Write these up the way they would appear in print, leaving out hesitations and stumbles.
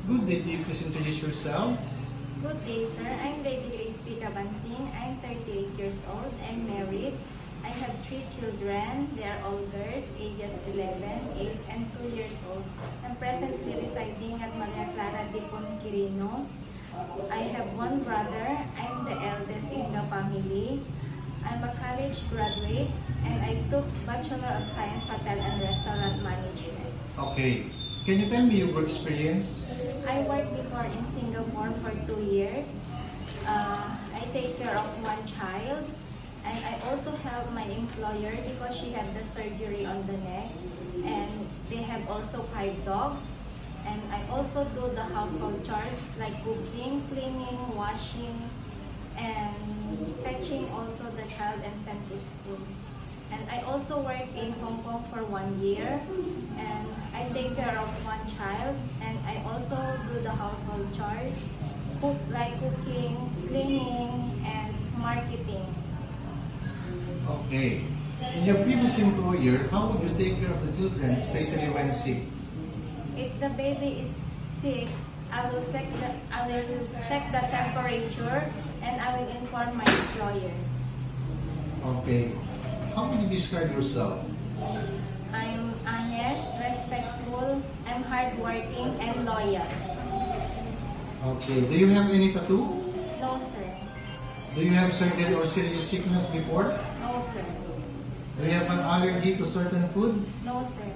Good day, do you please introduce yourself? Good day, sir. I'm Lady Grace P. Cabantin. I'm 38 years old. I'm married. I have 3 children. They are all girls, ages 11, 8, and 2 years old. I'm presently residing at Maria Clara Dipon, Quirino. I have 1 brother. I'm the eldest in the family. I'm a college graduate, and I took Bachelor of Science Hotel and Restaurant Management. Okay. Can you tell me your work experience? I worked before in Singapore for 2 years. I take care of 1 child, and I also help my employer because she had the surgery on the neck, and they have also 5 dogs. And I also do the household chores like cooking, cleaning, washing, and fetching also the child and send to school. And I also work in Hong Kong for 1 year, and I take care of 1 child, and I also do the household chores, like cooking, cleaning, and marketing. Okay. In your previous employer, how would you take care of the children, especially when sick? If the baby is sick, I will check the temperature, and I will inform my employer. Okay. How would you describe yourself? I'm honest, respectful, I'm hardworking, and loyal. Okay. Do you have any tattoo? No, sir. Do you have surgery or serious sickness before? No, sir. Do you have an allergy to certain food? No, sir.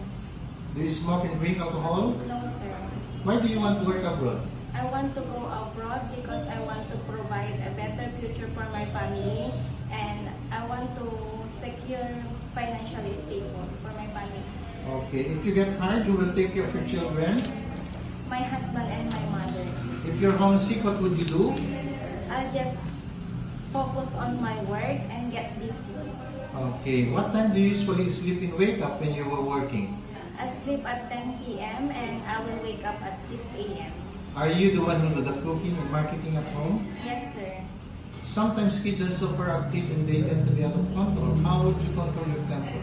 Do you smoke and drink alcohol? No, sir. Why do you want to work abroad? I want to go abroad because I want to provide a better future for my family, and I want to secure financially stable for my family. Okay. If you get hired, you will take care of your children. My husband and my mother. If you're homesick, what would you do? I'll just focus on my work and get busy. Okay. What time do you usually sleep and wake up when you were working? I sleep at 10 p.m. and I will wake up at 6 a.m. Are you the one who do the cooking and marketing at home? Yes, sir. Sometimes kids are super active and they tend to be out of control. How would you control your temper?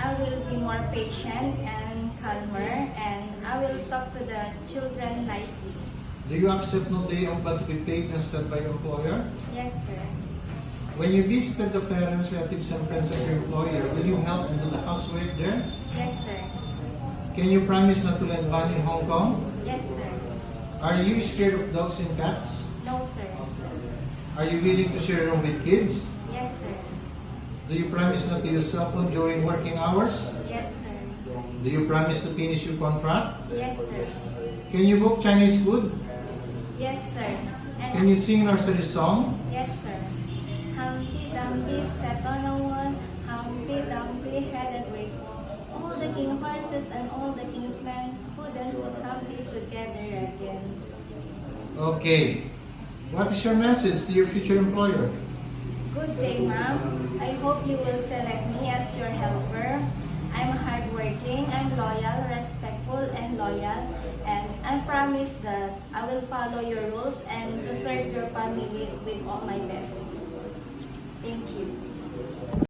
I will be more patient and calmer, and I will talk to the children nicely. Do you accept no day off but to be paid instead by your employer? Yes, sir. When you visited the parents, relatives, and friends of your employer, will you help and do the housework there? Yes, sir. Can you promise not to lend money in Hong Kong? Yes, sir. Are you scared of dogs and cats? No, sir. Are you willing to share a room with kids? Yes, sir. Do you promise not to use cell phone during working hours? Yes, sir. Do you promise to finish your contract? Yes, sir. Can you cook Chinese food? Yes, sir. Can you sing nursery song? Yes, sir. Humpty Dumpty sat on a wall. Humpty Dumpty had a great fall. All the king's horses and all the king's men couldn't put Humpty together again. Okay. What is your message to your future employer? Good day, ma'am. I hope you will select me as your helper. I'm hardworking, I'm loyal, respectful, and loyal. And I promise that I will follow your rules and to serve your family with all my best. Thank you.